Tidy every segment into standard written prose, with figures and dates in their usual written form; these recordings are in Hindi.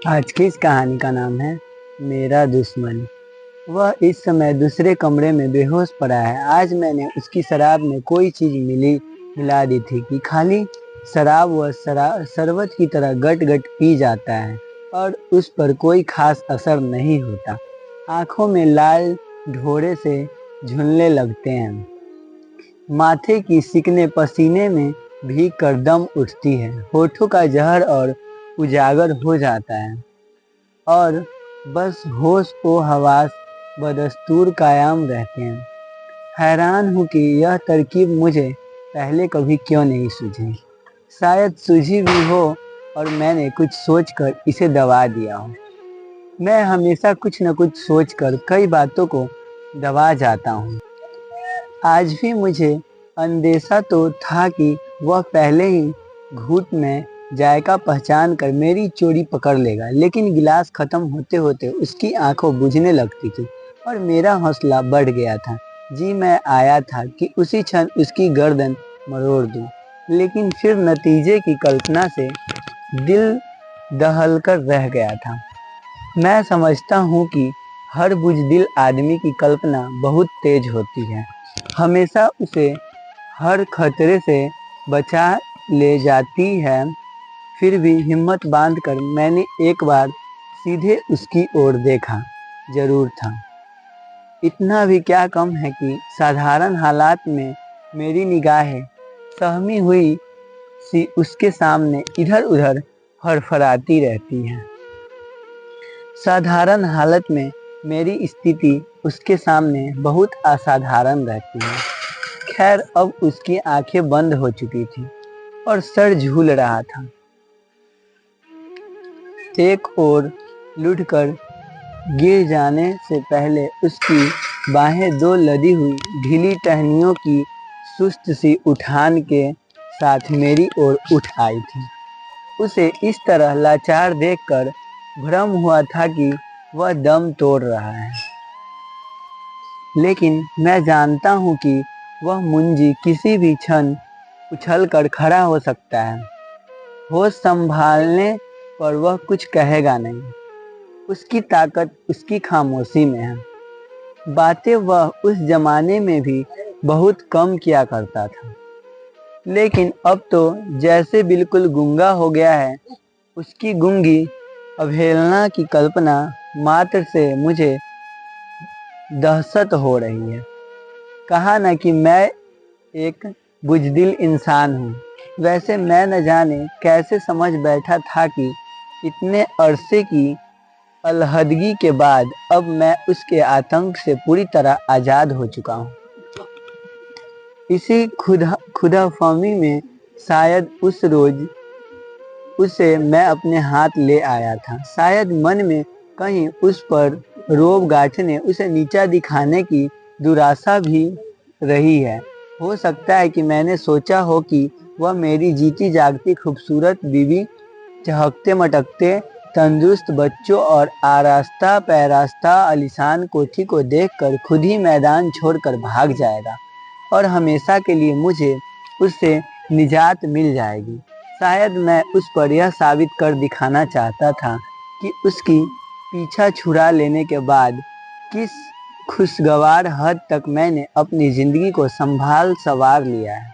आज की इस कहानी का नाम है मेरा दुश्मन। वह इस समय दूसरे कमरे में बेहोश पड़ा है। आज मैंने उसकी शराब में कोई चीज मिला दी थी कि खाली शराब वह शरबत की तरह गट गट पी जाता है और उस पर कोई खास असर नहीं होता। आंखों में लाल ढोरे से झुलने लगते हैं। माथे की सिकने पसीने में भीग कर दम उठती है। होठों का जहर और उजागर हो जाता है और बस होश व हवास बदस्तूर कायम रहते हैं। हैरान हूँ कि यह तरकीब मुझे पहले कभी क्यों नहीं सूझी। शायद सूझी भी हो और मैंने कुछ सोचकर इसे दबा दिया हो। मैं हमेशा कुछ न कुछ सोचकर कई बातों को दबा जाता हूँ। आज भी मुझे अंदेशा तो था कि वह पहले ही घूंट में जायका पहचान कर मेरी चोरी पकड़ लेगा, लेकिन गिलास खत्म होते होते उसकी आंखों बुझने लगती थी और मेरा हौसला बढ़ गया था। जी मैं आया था कि उसी क्षण उसकी गर्दन मरोड़ दूं, लेकिन फिर नतीजे की कल्पना से दिल दहलकर रह गया था। मैं समझता हूँ कि हर बुज़दिल आदमी की कल्पना बहुत तेज होती है, हमेशा उसे हर खतरे से बचा ले जाती है। फिर भी हिम्मत बांधकर मैंने एक बार सीधे उसकी ओर देखा। जरूर था, इतना भी क्या कम है कि साधारण हालात में मेरी निगाहें सहमी हुई सी उसके सामने इधर उधर फड़फड़ाती रहती हैं। साधारण हालत में मेरी स्थिति उसके सामने बहुत असाधारण रहती है। खैर, अब उसकी आंखें बंद हो चुकी थी और सर झूल रहा था। एक ओर लुढ़कर गिर जाने से पहले उसकी बाहें दो लदी हुई ढीली टहनियों की सुस्त सी उठान के साथ मेरी ओर उठ आई थी। उसे इस तरह लाचार देखकर भ्रम हुआ था कि वह दम तोड़ रहा है, लेकिन मैं जानता हूँ कि वह मुंजी किसी भी क्षण उछलकर खड़ा हो सकता है। होश संभालने पर वह कुछ कहेगा नहीं। उसकी ताकत उसकी खामोशी में है। बातें वह उस जमाने में भी बहुत कम किया करता था, लेकिन अब तो जैसे बिल्कुल गूंगा हो गया है। उसकी गूंगी अवहेलना की कल्पना मात्र से मुझे दहशत हो रही है। कहा न कि मैं एक बुज़दिल इंसान हूँ। वैसे मैं न जाने कैसे समझ बैठा था कि इतने अरसे की अलहदगी के बाद अब मैं उसके आतंक से पूरी तरह आज़ाद हो चुका हूँ। इसी खुदाफहमी में शायद उस रोज उसे मैं अपने हाथ ले आया था। शायद मन में कहीं उस पर रोब गांठने, उसे नीचा दिखाने की दुराशा भी रही है। हो सकता है कि मैंने सोचा हो कि वह मेरी जीती जागती खूबसूरत बीवी, चहकते मटकते तंदुरुस्त बच्चों और आरास्ता पैरास्ता आलीशान कोठी को देखकर खुद ही मैदान छोड़कर भाग जाएगा और हमेशा के लिए मुझे उससे निजात मिल जाएगी। शायद मैं उस पर यह साबित कर दिखाना चाहता था कि उसकी पीछा छुड़ा लेने के बाद किस खुशगवार हद तक मैंने अपनी ज़िंदगी को संभाल संवार लिया है।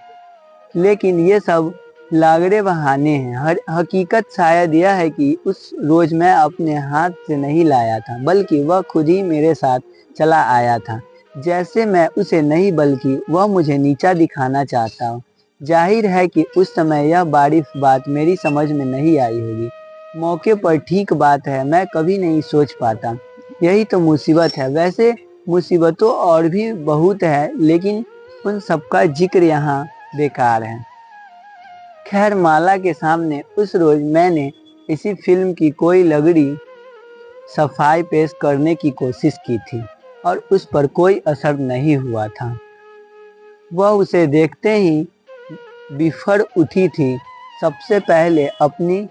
लेकिन ये सब लागड़े बहाने हैं। हकीकत शायद यह है कि उस रोज़ मैं अपने हाथ से नहीं लाया था, बल्कि वह खुद ही मेरे साथ चला आया था। जैसे मैं उसे नहीं, बल्कि वह मुझे नीचा दिखाना चाहता हूँ। जाहिर है कि उस समय यह बात मेरी समझ में नहीं आई होगी। मौके पर ठीक बात है, मैं कभी नहीं सोच पाता। यही तो मुसीबत है। वैसे मुसीबतों और भी बहुत है, लेकिन उन सबका जिक्र यहाँ बेकार है। खैर, माला के सामने उस रोज मैंने इसी फिल्म की कोई लगड़ी सफाई पेश करने की कोशिश की थी और उस पर कोई असर नहीं हुआ था। वह उसे देखते ही बिफर उठी थी। सबसे पहले अपनी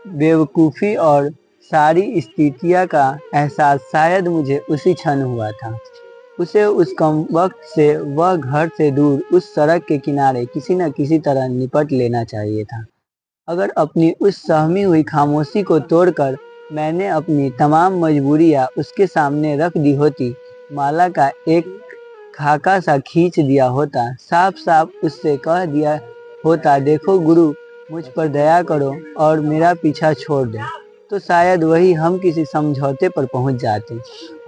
बेवकूफ़ी और सारी स्थितियाँ का एहसास शायद मुझे उसी क्षण हुआ था। उसे उस कम वक्त से वह घर से दूर उस सड़क के किनारे किसी न किसी तरह निपट लेना चाहिए था। अगर अपनी उस सहमी हुई खामोशी को तोड़कर मैंने अपनी तमाम मजबूरियाँ उसके सामने रख दी होती, माला का एक खाका सा खींच दिया होता, साफ साफ उससे कह दिया होता, देखो गुरु, मुझ पर दया करो और मेरा पीछा छोड़ दो, तो शायद वही हम किसी समझौते पर पहुंच जाते,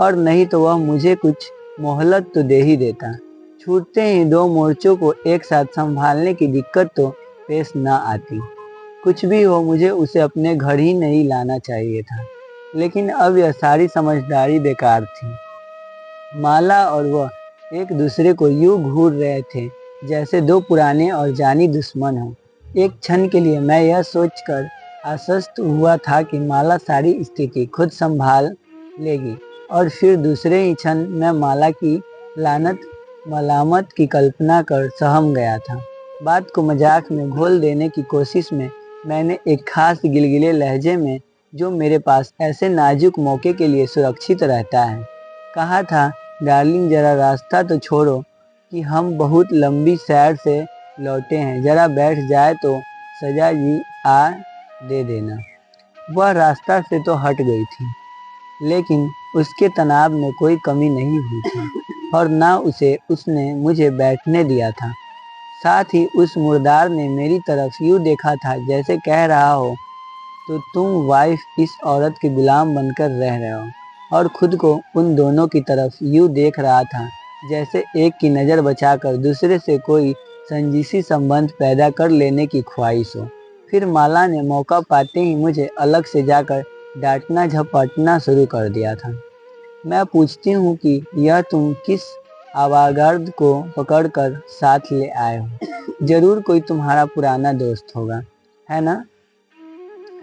और नहीं तो वह मुझे कुछ मोहलत तो दे ही देता। छूटते ही दो मोर्चों को एक साथ संभालने की दिक्कत तो पेश न आती। कुछ भी हो, मुझे उसे अपने घर ही नहीं लाना चाहिए था, लेकिन अब यह सारी समझदारी बेकार थी। माला और वह एक दूसरे को यूं घूर रहे थे जैसे दो पुराने और जानी दुश्मन हों। एक क्षण के लिए मैं यह सोचकर आश्वस्त हुआ था कि माला सारी स्थिति खुद संभाल लेगी, और फिर दूसरे ही क्षण मैं माला की लानत मलामत की कल्पना कर सहम गया था। बात को मजाक में घोल देने की कोशिश में मैंने एक खास गिलगिले लहजे में, जो मेरे पास ऐसे नाजुक मौके के लिए सुरक्षित रहता है, कहा था, डार्लिंग जरा रास्ता तो छोड़ो कि हम बहुत लंबी सैर से लौटे हैं, जरा बैठ जाए तो सजा जी आ दे देना। वह रास्ता से तो हट गई थी, लेकिन उसके तनाव में कोई कमी नहीं हुई थी, और ना उसे उसने मुझे बैठने दिया था। साथ ही उस मुर्दार ने मेरी तरफ यूं देखा था जैसे कह रहा हो, तो तुम वाइफ इस औरत के गुलाम बनकर रह रहे हो, और खुद को उन दोनों की तरफ यूं देख रहा था जैसे एक की नज़र बचाकर दूसरे से कोई संजीसी संबंध पैदा कर लेने की ख्वाहिश हो। फिर माला ने मौका पाते ही मुझे अलग से जाकर डांटना झपटना शुरू कर दिया था। मैं पूछती हूँ कि यह तुम किस आवागर्द को पकड़कर साथ ले आए हो? जरूर कोई तुम्हारा पुराना दोस्त होगा, है ना?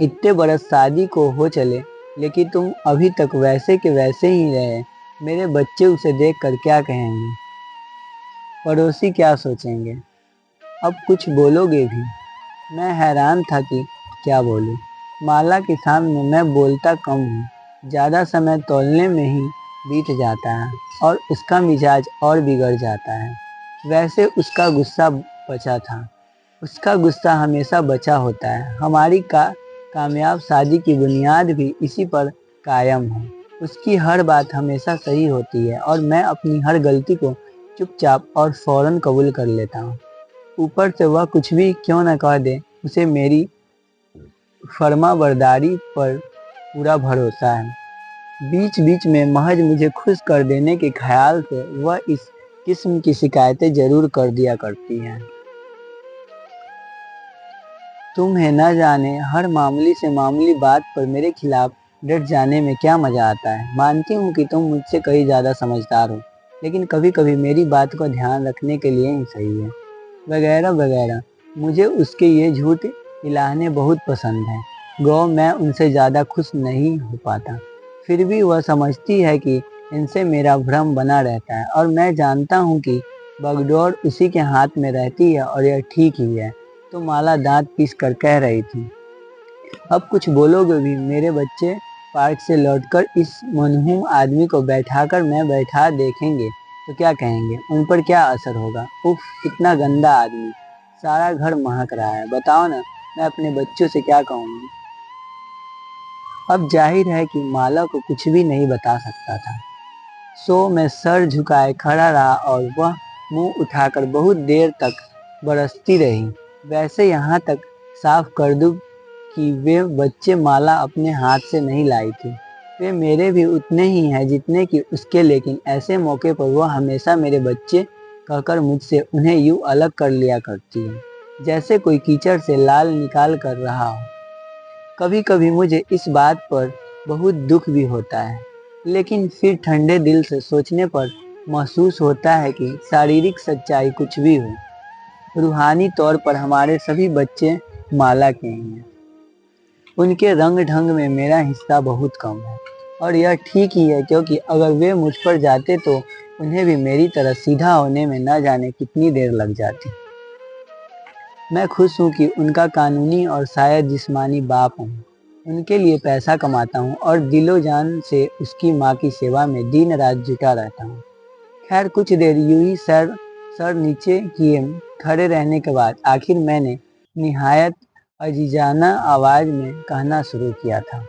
इतने बरस शादी को हो चले, लेकिन तुम अभी तक वैसे के वैसे ही रहे। मेरे बच्चे उसे देखकर क्या कहेंगे? पड़ोसी क्या सोचेंगे? अब कुछ बोलोगे भी? मैं हैरान था कि क्या बोलूं। माला के सामने मैं बोलता कम हूँ, ज़्यादा समय तौलने में ही बीत जाता है, और उसका मिजाज और बिगड़ जाता है। वैसे उसका गुस्सा बचा था, उसका गुस्सा हमेशा बचा होता है। हमारी कामयाब शादी की बुनियाद भी इसी पर कायम है। उसकी हर बात हमेशा सही होती है, और मैं अपनी हर गलती को चुपचाप और फौरन कबूल कर लेता हूँ। ऊपर से वह कुछ भी क्यों न कह दे, उसे मेरी फर्माबरदारी पर पूरा भरोसा है। बीच बीच में महज मुझे खुश कर देने के ख्याल से वह इस किस्म की शिकायतें जरूर कर दिया करती है। तुम्हें न जाने हर मामूली से मामूली बात पर मेरे खिलाफ डट जाने में क्या मजा आता है। मानती हूँ कि तुम मुझसे कहीं ज़्यादा समझदार हो, लेकिन कभी कभी मेरी बात को ध्यान रखने के लिए ही सही है, वगैरह वगैरह। मुझे उसके ये झूठ इलाहने बहुत पसंद हैं। गौ मैं उनसे ज़्यादा खुश नहीं हो पाता, फिर भी वह समझती है कि इनसे मेरा भ्रम बना रहता है, और मैं जानता हूँ कि बागडोर उसी के हाथ में रहती है, और यह ठीक ही है। तो माला दांत पीस कर कह रही थी, अब कुछ बोलोगे भी? मेरे बच्चे पार्क से लौटकर इस मनहूम आदमी को बैठाकर मैं बैठा देखेंगे तो क्या कहेंगे? उन पर क्या असर होगा? उफ, कितना गंदा आदमी, सारा घर महक रहा है। बताओ ना, मैं अपने बच्चों से क्या कहूँगी? अब जाहिर है कि माला को कुछ भी नहीं बता सकता था, सो मैं सर झुकाए खड़ा रहा, और वह मुंह उठाकर बहुत देर तक बरसती रही। वैसे यहाँ तक साफ कर दूं कि वे बच्चे माला अपने हाथ से नहीं लाई थी, वे मेरे भी उतने ही हैं जितने कि उसके, लेकिन ऐसे मौके पर वह हमेशा मेरे बच्चे कहकर मुझसे उन्हें यूं अलग कर लिया करती है, जैसे कोई कीचड़ से लाल निकाल कर रहा हो। कभी कभी मुझे इस बात पर बहुत दुख भी होता है, लेकिन फिर ठंडे दिल से सोचने पर महसूस होता है कि शारीरिक सच्चाई कुछ भी हो, रूहानी तौर पर हमारे सभी बच्चे माला के ही हैं। उनके रंग ढंग में मेरा हिस्सा बहुत कम है, और यह ठीक ही है, क्योंकि अगर वे मुझ पर जाते तो उन्हें भी मेरी तरह सीधा होने में न जाने कितनी देर लग जाती। मैं खुश हूँ कि उनका कानूनी और शायद जिस्मानी बाप हूँ। उनके लिए पैसा कमाता हूँ, और दिलो जान से उसकी माँ की सेवा में दिन रात जुटा रहता हूँ। खैर, कुछ देर यूं ही सर सर नीचे किए खड़े रहने के बाद आखिर मैंने निहायत अजीजाना आवाज में कहना शुरू किया था,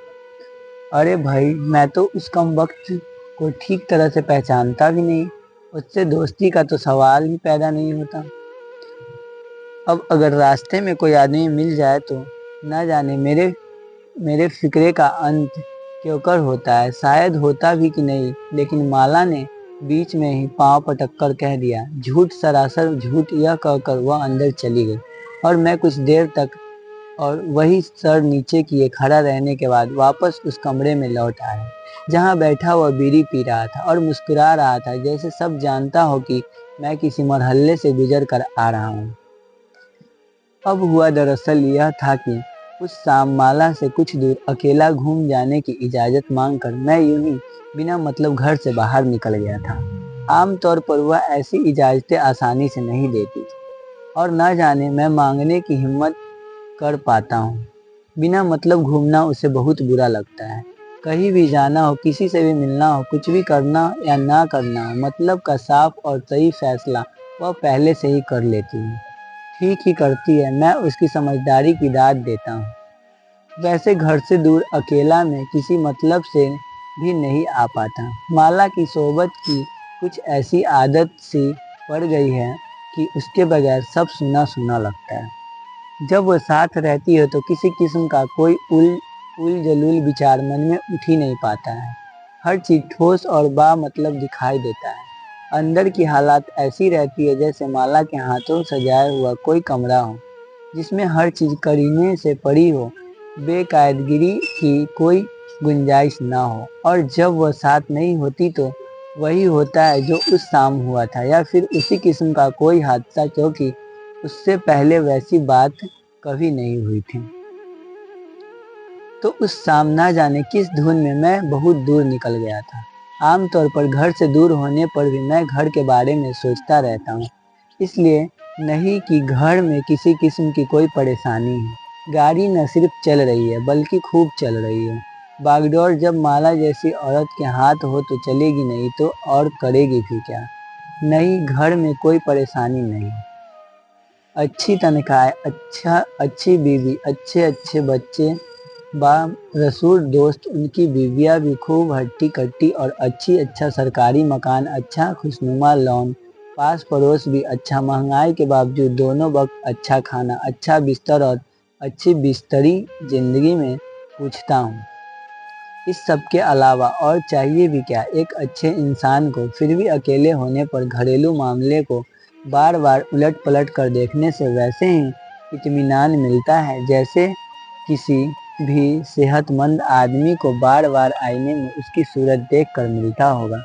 अरे भाई, मैं तो उस कम वक्त को ठीक तरह से पहचानता भी नहीं, उससे दोस्ती का तो सवाल ही पैदा नहीं होता। अब अगर रास्ते में कोई आदमी मिल जाए तो ना जाने मेरे मेरे फिक्रे का अंत क्यों कर होता है, शायद होता भी कि नहीं, लेकिन माला ने बीच में ही पांव पटक कर कह दिया, झूठ, सरासर झूठ, यह कहकर वह अंदर चली गई। और मैं कुछ देर तक और वही सर नीचे किए खड़ा रहने के बाद वापस उस कमरे में लौट आया, जहाँ बैठा वह बीड़ी पी रहा था और मुस्कुरा रहा था, जैसे सब जानता हो कि मैं किसी मरहले से गुजर कर आ रहा हूँ। अब हुआ दरअसल यह था कि उस शाम माला से कुछ दूर अकेला घूम जाने की इजाज़त मांगकर मैं यूं ही बिना मतलब घर से बाहर निकल गया था। आमतौर पर वह ऐसी इजाज़तें आसानी से नहीं देती थी और न जाने मैं मांगने की हिम्मत कर पाता हूँ। बिना मतलब घूमना उसे बहुत बुरा लगता है। कहीं भी जाना हो, किसी से भी मिलना हो, कुछ भी करना या ना करना हो, मतलब का साफ और सही फैसला वह पहले से ही कर लेती है। ठीक ही करती है, मैं उसकी समझदारी की दाद देता हूँ। वैसे घर से दूर अकेला मैं किसी मतलब से भी नहीं आ पाता। माला की सोबत की कुछ ऐसी आदत सी पड़ गई है कि उसके बगैर सब सुना सुना लगता है। जब वो साथ रहती है तो किसी किस्म का कोई उल जलूल विचार मन में उठ ही नहीं पाता है। हर चीज ठोस और बा मतलब दिखाई देता है। अंदर की हालात ऐसी रहती है जैसे माला के हाथों सजाया हुआ कोई कमरा हो, जिसमें हर चीज करीने से पड़ी हो, बेकायदगिरी की कोई गुंजाइश ना हो। और जब वह साथ नहीं होती तो वही होता है जो उस शाम हुआ था, या फिर उसी किस्म का कोई हादसा, क्योंकि उससे पहले वैसी बात कभी नहीं हुई थी। तो उस शाम ना जाने किस धुन में मैं बहुत दूर निकल गया था। आमतौर पर घर से दूर होने पर भी मैं घर के बारे में सोचता रहता हूँ, इसलिए नहीं कि घर में किसी किस्म की कोई परेशानी है। गाड़ी न सिर्फ चल रही है बल्कि खूब चल रही है। बागडोर जब माला जैसी औरत के हाथ हो तो चलेगी, नहीं तो और करेगी भी क्या। नहीं, घर में कोई परेशानी नहीं। अच्छी तनख्वाह, अच्छी बीवी, अच्छे अच्छे बच्चे, रसूल दोस्त, उनकी बीवियाँ भी खूब हट्टी कट्टी और अच्छा सरकारी मकान, अच्छा खुशनुमा लॉन, पास पड़ोस भी अच्छा, महंगाई के बावजूद दोनों वक्त अच्छा खाना, अच्छा बिस्तर और अच्छी बिस्तरी जिंदगी में पूछता हूँ। इस सब के अलावा और चाहिए भी क्या एक अच्छे इंसान को। फिर भी अकेले होने पर घरेलू मामले को बार बार उलट पलट कर देखने से वैसे ही इत्मीनान मिलता है जैसे किसी भी सेहतमंद आदमी को बार बार आईने में उसकी सूरत देख कर मिलता होगा।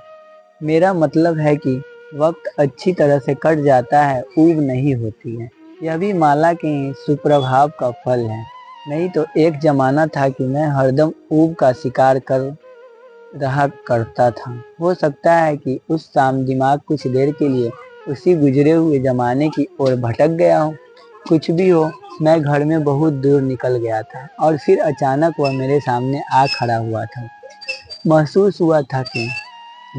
मेरा मतलब है कि वक्त अच्छी तरह से कट जाता है, ऊब नहीं होती है। यह भी माला के सुप्रभाव का फल है। नहीं तो एक जमाना था कि मैं हरदम ऊब का शिकार कर रहा करता था। हो सकता है कि उस शाम दिमाग कुछ देर के लिए उसी गुजरे हुए जमाने की ओर भटक गया हो। कुछ भी हो, मैं घर में बहुत दूर निकल गया था और फिर अचानक वह मेरे सामने आ खड़ा हुआ था। महसूस हुआ था कि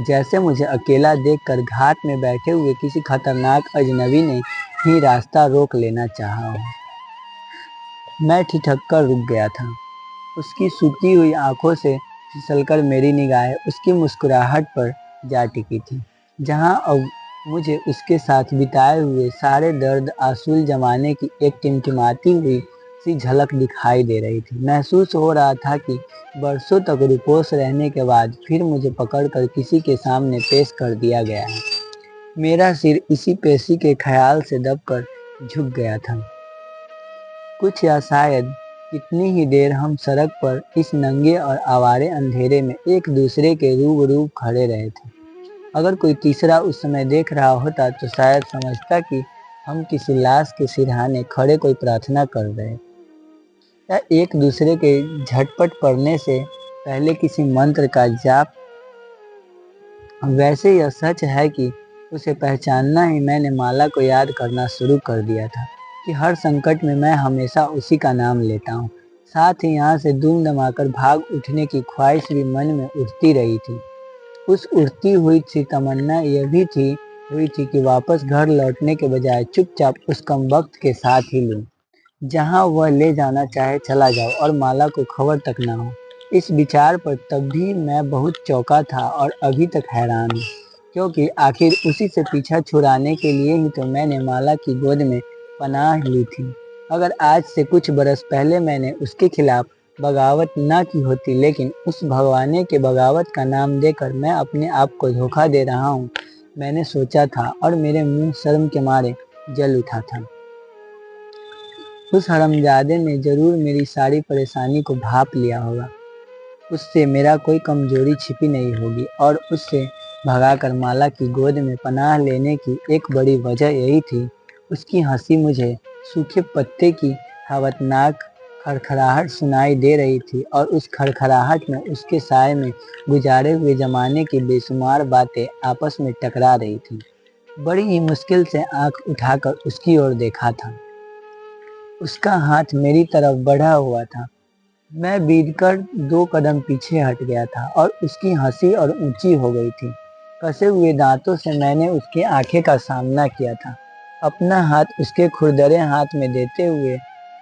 जैसे मुझे अकेला देखकर घाट में बैठे हुए किसी खतरनाक अजनबी ने ही रास्ता रोक लेना चाहा हो। मैं ठिठक कर रुक गया था। उसकी सूखी हुई आंखों से फिसलकर मेरी निगाहें उसकी मुस्कुराहट पर जा टिकी थी, जहां अब मुझे उसके साथ बिताए हुए सारे दर्द आसूल जमाने की एक टिमटिमाती हुई सी झलक दिखाई दे रही थी। महसूस हो रहा था कि बरसों तक रुपोश रहने के बाद फिर मुझे पकड़कर किसी के सामने पेश कर दिया गया है। मेरा सिर इसी पेशी के ख्याल से दबकर झुक गया था। कुछ या शायद कितनी ही देर हम सड़क पर इस नंगे और आवारे अंधेरे में एक दूसरे के रूबरू खड़े रहे थे। अगर कोई तीसरा उस समय देख रहा होता तो शायद समझता कि हम किसी लाश के सिरहाने खड़े कोई प्रार्थना कर रहे, या एक दूसरे के झटपट पड़ने से पहले किसी मंत्र का जाप। वैसे यह सच है कि उसे पहचानना ही मैंने माला को याद करना शुरू कर दिया था, कि हर संकट में मैं हमेशा उसी का नाम लेता हूँ। साथ ही यहाँ से दुम दमाकर भाग उठने की ख्वाहिश भी मन में उठती रही थी। उस उठती हुई सी तमन्ना यह भी हुई थी कि वापस घर लौटने के बजाय चुपचाप उस कम वक्त के साथ ही लूँ, जहाँ वह ले जाना चाहे चला जाओ और माला को खबर तक ना हो। इस विचार पर तब भी मैं बहुत चौंका था और अभी तक हैरान हूँ, क्योंकि आखिर उसी से पीछा छुड़ाने के लिए ही तो मैंने माला की गोद में पनाह ली थी। अगर आज से कुछ बरस पहले मैंने उसके खिलाफ बगावत ना की होती, लेकिन उस भगवाने के बगावत का नाम देकर मैं अपने आप को धोखा दे रहा हूँ, मैंने सोचा था, और मेरे मुंह शर्म के मारे जल उठा था। उस हरामजादे ने जरूर मेरी सारी परेशानी को भांप लिया होगा। उससे मेरा कोई कमजोरी छिपी नहीं होगी, और उससे भगाकर माला की गोद में पनाह लेने की एक बड़ी वजह यही थी। उसकी हंसी मुझे सूखे पत्ते की हवतनाक खड़खड़ाहट सुनाई दे रही थी, और उस खड़खड़ाहट में उसके साय में गुजारे हुए जमाने की बेशुमार बातें आपस में टकरा रही थी। बड़ी ही मुश्किल से आंख उठाकर उसकी ओर देखा था। उसका हाथ मेरी तरफ बढ़ा हुआ था। मैं बीधकर 2 कदम पीछे हट गया था, और उसकी हंसी और ऊंची हो गई थी। कसे हुए दांतों से मैंने उसकी आंखें का सामना किया था, अपना हाथ उसके खुरदरे हाथ में देते हुए,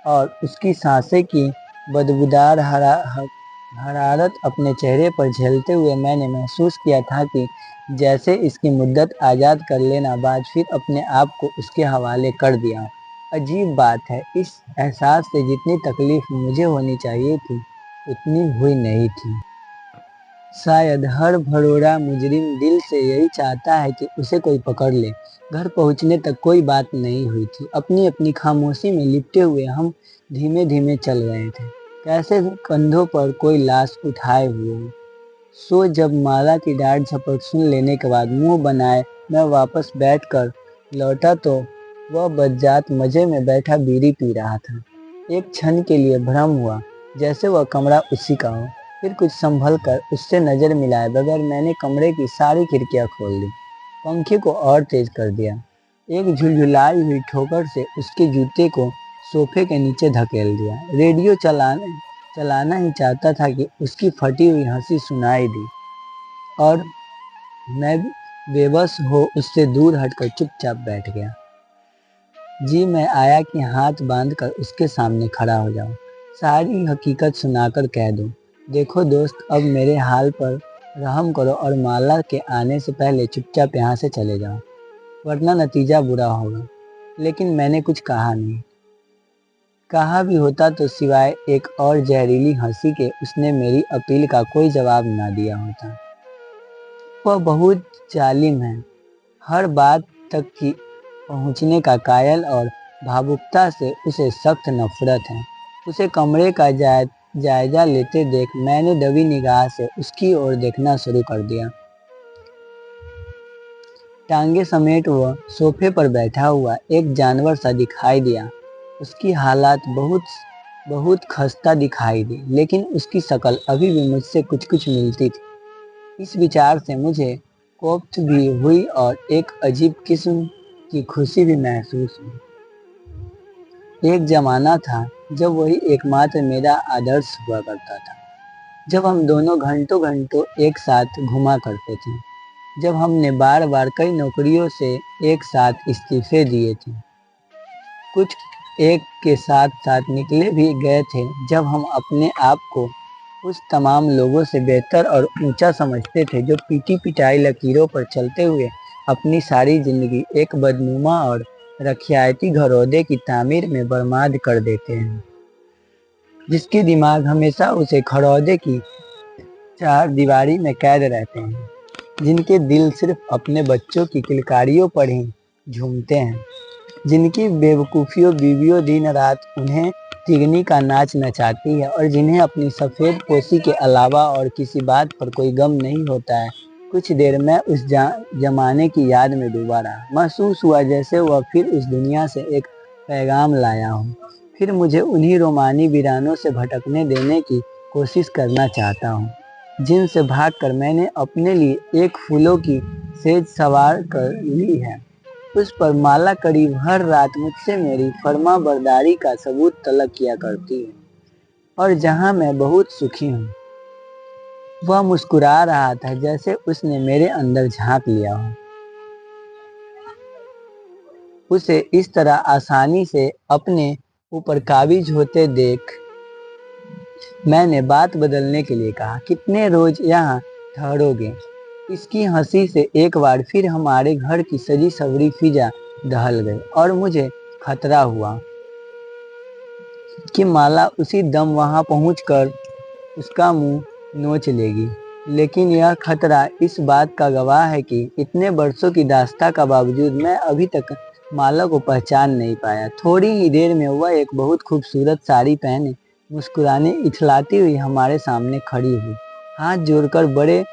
और उसकी सांसें की बदबूदार हरारत अपने चेहरे पर झेलते हुए मैंने महसूस किया था कि जैसे इसकी मुद्दत आज़ाद कर लेना बाद फिर अपने आप को उसके हवाले कर दिया। अजीब बात है, इस एहसास से जितनी तकलीफ मुझे होनी चाहिए थी उतनी हुई नहीं थी। शायद हर भरोड़ा मुजरिम दिल से यही चाहता है कि उसे कोई पकड़ ले। घर पहुंचने तक कोई बात नहीं हुई थी। अपनी अपनी खामोशी में लिपटे हुए हम धीमे धीमे चल रहे थे, कैसे कंधों पर कोई लाश उठाए हुए हो। जब माला की डांट झपट सुन लेने के बाद मुंह बनाए मैं वापस बैठ कर लौटा, तो वह बज्जात मजे में बैठा बीड़ी पी रहा था। एक क्षण के लिए भ्रम हुआ, जैसे वह कमरा उसी का हो। फिर कुछ संभल कर उससे नजर मिलाए बगैर मैंने कमरे की सारी खिड़कियां खोल दी, पंखे को और तेज कर दिया, एक झुलझुलाई हुई ठोकर से उसके जूते को सोफे के नीचे धकेल दिया। रेडियो चलाना ही चाहता था कि उसकी फटी हुई हंसी सुनाई दी, और मैं बेबस हो उससे दूर हटकर चुपचाप बैठ गया। जी मैं आया कि हाथ बांधकर उसके सामने खड़ा हो जाऊं, सारी हकीकत सुनाकर कह दूं, देखो दोस्त, अब मेरे हाल पर रहम करो और माला के आने से पहले चुपचाप यहाँ से चले जाओ, वरना नतीजा बुरा होगा। लेकिन मैंने कुछ कहा नहीं। कहा भी होता तो सिवाय एक और जहरीली हंसी के उसने मेरी अपील का कोई जवाब ना दिया होता। वह बहुत जालिम है, हर बात तक की पहुंचने का कायल, और भावुकता से उसे सख्त नफरत है। उसे कमरे का जायजा लेते देख मैंने दबी निगाह से उसकी ओर देखना शुरू कर दिया। टांगे समेट वह सोफे पर बैठा हुआ एक जानवर सा दिखाई दिया। उसकी हालात बहुत बहुत खस्ता दिखाई दी, लेकिन उसकी शक्ल अभी भी मुझसे कुछ कुछ मिलती थी। इस विचार से मुझे कोफ्त भी हुई और एक अजीब किस्म की खुशी भी महसूस हुई। एक जमाना था जब वही एकमात्र मेरा आदर्श हुआ करता था, जब हम दोनों घंटों घंटों एक साथ घुमा करते थे, जब हमने बार बार कई नौकरियों से एक साथ इस्तीफे दिए थे, कुछ एक के साथ साथ निकले भी गए थे, जब हम अपने आप को उस तमाम लोगों से बेहतर और ऊंचा समझते थे जो पीटी पिटाई लकीरों पर चलते हुए अपनी सारी जिंदगी एक बदनुमा और रखियाती घरौदे की तामीर में बर्बाद कर देते हैं, जिसके दिमाग हमेशा उसे खरौदे की चार दीवारी में कैद रहते हैं, जिनके दिल सिर्फ अपने बच्चों की किलकारियों पर ही झूमते हैं, जिनकी बेवकूफ़ियों बीवियों दिन रात उन्हें तिगनी का नाच नचाती है, और जिन्हें अपनी सफ़ेद पोशी के अलावा और किसी बात पर कोई गम नहीं होता है। कुछ देर मैं उस जमाने की याद में डूबा रहा। महसूस हुआ जैसे वह फिर उस दुनिया से एक पैगाम लाया हो, फिर मुझे उन्हीं रोमानी वीरानों से भटकने देने की कोशिश करना चाहता हूँ, जिनसे भागकर मैंने अपने लिए एक फूलों की सेज सवार कर ली है। उस पर माला करीब हर रात मुझसे मेरी फर्मा बरदारी का सबूत तलब किया करती है, और जहां मैं बहुत सुखी हूँ। वह मुस्कुरा रहा था जैसे उसने मेरे अंदर झांक लिया हो। उसे इस तरह आसानी से अपने ऊपर काबिज होते देख मैंने बात बदलने के लिए कहा, कितने रोज यहाँ ठहरोगे? इसकी हंसी से एक बार फिर हमारे घर की सजी सवरी फिजा दहल गई और मुझे खतरा हुआ कि माला उसी दम वहां पहुंचकर उसका मुंह नोच लेगी। लेकिन यह खतरा इस बात का गवाह है कि इतने वर्षों की दास्ता का बावजूद मैं अभी तक माला को पहचान नहीं पाया। थोड़ी ही देर में वह एक बहुत खूबसूरत साड़ी पहने मुस्कुराने इठलाती हुई हमारे सामने खड़ी हुई। हाथ जोड़कर बड़े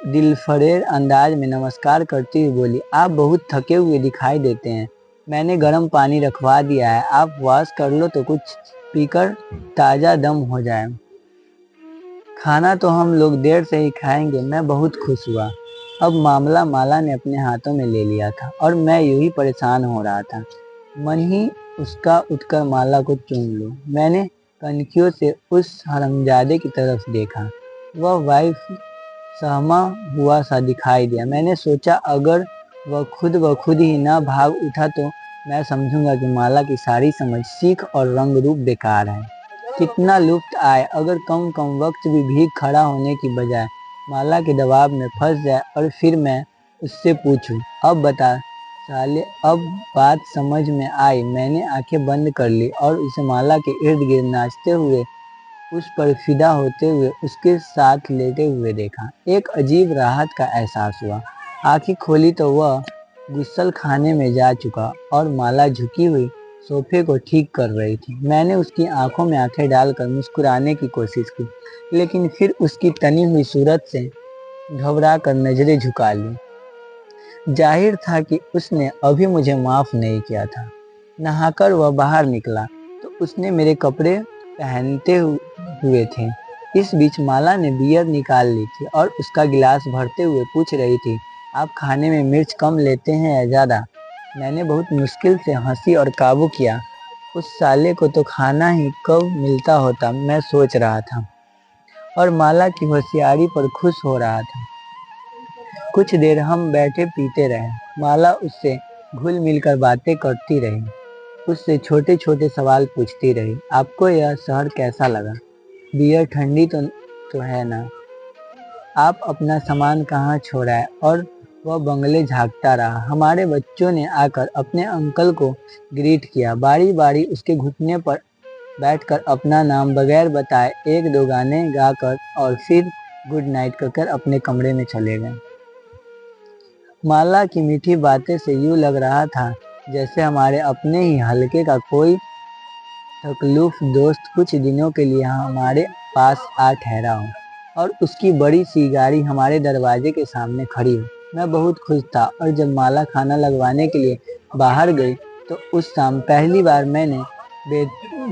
दिलफरेर अंदाज में नमस्कार करती हुई बोली, आप बहुत थके हुए दिखाई देते हैं। मैंने गर्म पानी रखवा दिया है, आप वॉश कर लो तो कुछ पीकर ताज़ा दम हो जाए। खाना तो हम लोग देर से ही खाएंगे। मैं बहुत खुश हुआ। अब मामला माला ने अपने हाथों में ले लिया था और मैं यूं ही परेशान हो रहा था। मन ही उसका उठकर माला को चूम लूं। मैंने कनखियों से उस हरामजादे की तरफ देखा। वह वाइफ सहमा हुआ सा दिखाई दिया। मैंने सोचा अगर वह खुद ही ना भाग उठा तो मैं समझूंगा कि माला की सारी समझ, सीख और रंग रूप बेकार है। कितना लुत्फ आए अगर कम कम वक्त भी भीग खड़ा होने की बजाय माला के दबाव में फंस जाए और फिर मैं उससे पूछूं, अब बता साले। अब बात समझ में आई। मैंने आंखें बंद कर ली और उसे माला के इर्द गिर्द नाचते हुए, उस पर फिदा होते हुए, उसके साथ लेटे हुए देखा। एक अजीब राहत का एहसास हुआ। आंखें खोली तो वह गुस्सल खाने में जा चुका और माला झुकी हुई सोफे को ठीक कर रही थी। मैंने उसकी आंखों में आंखें डालकर मुस्कुराने की कोशिश की, लेकिन फिर उसकी तनी हुई सूरत से घबरा कर नजरें झुका ली। जाहिर था कि उसने अभी मुझे माफ नहीं किया था। नहाकर वह बाहर निकला तो उसने मेरे कपड़े पहनते हुए थे। इस बीच माला ने बियर निकाल ली थी और उसका गिलास भरते हुए पूछ रही थी, आप खाने में मिर्च कम लेते हैं या ज़्यादा? मैंने बहुत मुश्किल से हंसी और काबू किया। उस साले को तो खाना ही कब मिलता होता, मैं सोच रहा था और माला की होशियारी पर खुश हो रहा था। कुछ देर हम बैठे पीते रहे। माला उससे घुल मिलकर बातें करती रही, उससे छोटे छोटे सवाल पूछती रही। आपको यह शहर कैसा लगा? बियर ठंडी तो है ना? आप अपना सामान कहाँ छोड़ा है? और वह बंगले झांकता रहा। हमारे बच्चों ने आकर अपने अंकल को ग्रीट किया। बारी बारी उसके घुटने पर बैठकर अपना नाम बगैर बताए एक दो गाने गाकर और फिर गुड नाइट कहकर अपने कमरे में चले गए। माला की मीठी बातें से यूं लग रहा था जैसे हमारे अपने ही हल्के का कोई तकल्लुफ़ दोस्त कुछ दिनों के लिए हमारे पास आ ठहरा हो और उसकी बड़ी सी गाड़ी हमारे दरवाजे के सामने खड़ी हो। मैं बहुत खुश था और जब माला खाना लगवाने के लिए बाहर गई तो उस शाम पहली बार मैंने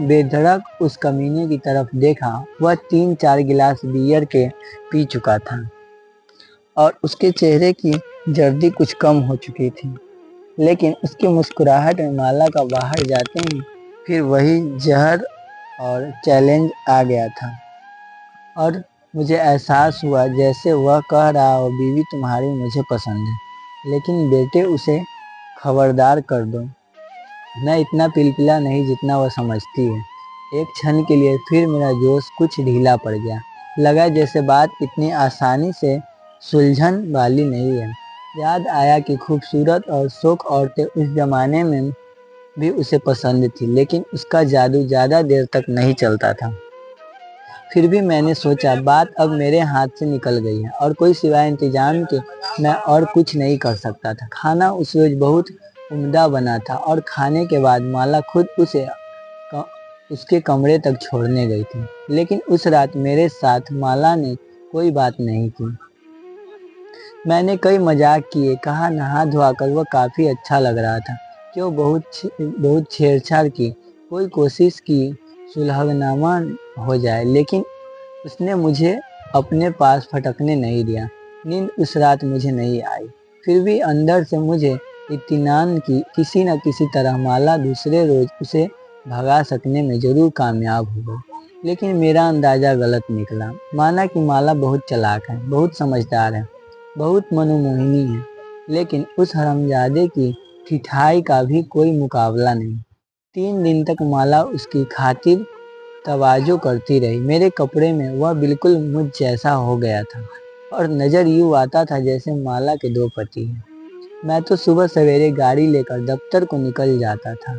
बेधड़क उस कमीने की तरफ देखा। वह 3-4 गिलास बियर के पी चुका था और उसके चेहरे की जर्दी कुछ कम हो चुकी थी, लेकिन उसकी मुस्कुराहट में माला का बाहर जाते ही फिर वही जहर और चैलेंज आ गया था और मुझे एहसास हुआ जैसे वह कह रहा हो, बीवी तुम्हारी मुझे पसंद है, लेकिन बेटे उसे खबरदार कर दो, मैं इतना पिलपिला नहीं जितना वह समझती है। एक क्षण के लिए फिर मेरा जोश कुछ ढीला पड़ गया। लगा जैसे बात इतनी आसानी से सुलझन वाली नहीं है। याद आया कि खूबसूरत और शौक औरतें उस जमाने में भी उसे पसंद थी, लेकिन उसका जादू ज़्यादा देर तक नहीं चलता था। फिर भी मैंने सोचा बात अब मेरे हाथ से निकल गई है और कोई सिवाय इंतजाम के मैं और कुछ नहीं कर सकता था। खाना उस रोज बहुत उम्दा बना था और खाने के बाद माला खुद उसे उसके कमरे तक छोड़ने गई थी, लेकिन उस रात मेरे साथ माला ने कोई बात नहीं की। मैंने कई मजाक किए, कहा नहा धोकर वह काफ़ी अच्छा लग रहा था, क्यों बहुत छेड़छाड़ की, कोई कोशिश की सुलहनामा हो जाए, लेकिन उसने मुझे अपने पास फटकने नहीं दिया। नींद उस रात मुझे नहीं आई, फिर भी अंदर से मुझे इत्मीनान की किसी न किसी तरह माला दूसरे रोज उसे भगा सकने में जरूर कामयाब हो गई। लेकिन मेरा अंदाज़ा गलत निकला। माना कि माला बहुत चालाक है, बहुत समझदार है, बहुत मनोमोहिनी है, लेकिन उस हरामजादे की ठिठाई का भी कोई मुकाबला नहीं। 3 दिन तक माला उसकी खातिर तवाज़ो करती रही। मेरे कपड़े में वह बिल्कुल मुझ जैसा हो गया था और नज़र यूँ आता था जैसे माला के दो पति हैं। मैं तो सुबह सवेरे गाड़ी लेकर दफ्तर को निकल जाता था।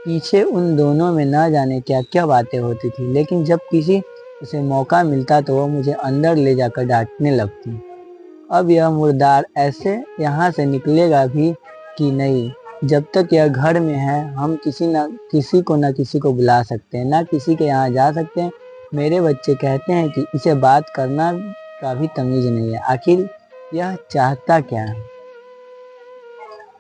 पीछे उन दोनों में न जाने क्या-क्या बातें होती थी, लेकिन जब किसी उसे मौका मिलता तो वह मुझे अंदर ले जाकर डाँटने लगती। अब यह मुर्दार ऐसे यहाँ से निकलेगा भी कि नहीं? जब तक यह घर में है हम किसी को बुला सकते हैं, ना किसी के यहाँ जा सकते हैं। मेरे बच्चे कहते हैं कि इसे बात करना का भी तमीज़ नहीं है। आखिर यह चाहता क्या है?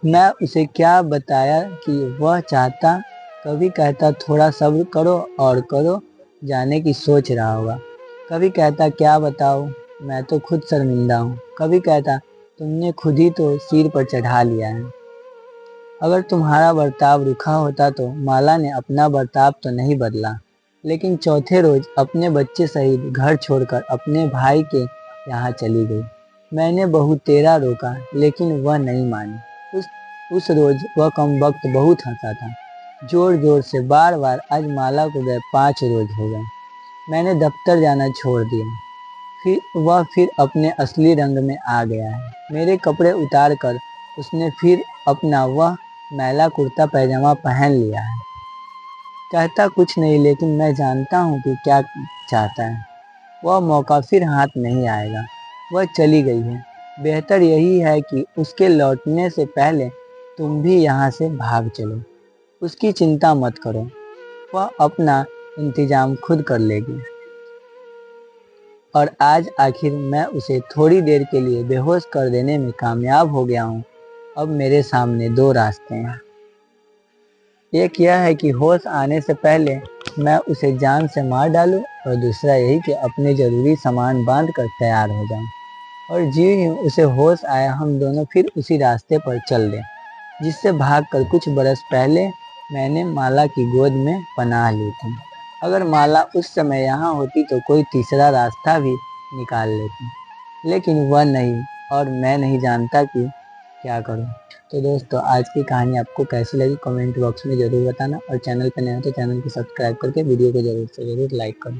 मैं उसे क्या बताया कि वह चाहता? कभी कहता थोड़ा सब्र करो और करो, जाने की सोच रहा होगा। कभी कहता क्या बताऊँ, मैं तो खुद शर्मिंदा हूँ। कभी कहता तुमने खुद ही तो सिर पर चढ़ा लिया है। अगर तुम्हारा बर्ताव रूखा होता तो माला ने अपना बर्ताव तो नहीं बदला, लेकिन चौथे रोज अपने बच्चे सहित घर छोड़कर अपने भाई के यहाँ चली गई। मैंने बहुत तेरा रोका, लेकिन वह नहीं मानी। उस रोज वह कमबख्त बहुत हंसा था, जोर जोर से बार बार। आज माला को गए 5 रोज हो गए। मैंने दफ्तर जाना छोड़ दिया। फिर अपने असली रंग में आ गया है। मेरे कपड़े उतार कर उसने फिर अपना वह मैला कुर्ता पैजामा पहन लिया है। कहता कुछ नहीं, लेकिन मैं जानता हूँ कि क्या चाहता है। वह मौका फिर हाथ नहीं आएगा। वह चली गई है। बेहतर यही है कि उसके लौटने से पहले तुम भी यहाँ से भाग चलो। उसकी चिंता मत करो, वह अपना इंतजाम खुद कर लेगी। और आज आखिर मैं उसे थोड़ी देर के लिए बेहोश कर देने में कामयाब हो गया हूँ। अब मेरे सामने 2 रास्ते हैं। एक यह है कि होश आने से पहले मैं उसे जान से मार डालूं, और दूसरा यही कि अपने ज़रूरी सामान बांध कर तैयार हो जाऊं, और ज्यों ही उसे होश आया हम दोनों फिर उसी रास्ते पर चल दें जिससे भागकर कुछ बरस पहले मैंने माला की गोद में पनाह ली थी। अगर माला उस समय यहाँ होती तो कोई तीसरा रास्ता भी निकाल लेती, लेकिन वह नहीं, और मैं नहीं जानता कि क्या करूँ। तो दोस्तों, आज की कहानी आपको कैसी लगी कमेंट बॉक्स में ज़रूर बताना, और चैनल पर नए हो तो चैनल को सब्सक्राइब करके वीडियो को ज़रूर से ज़रूर लाइक करें।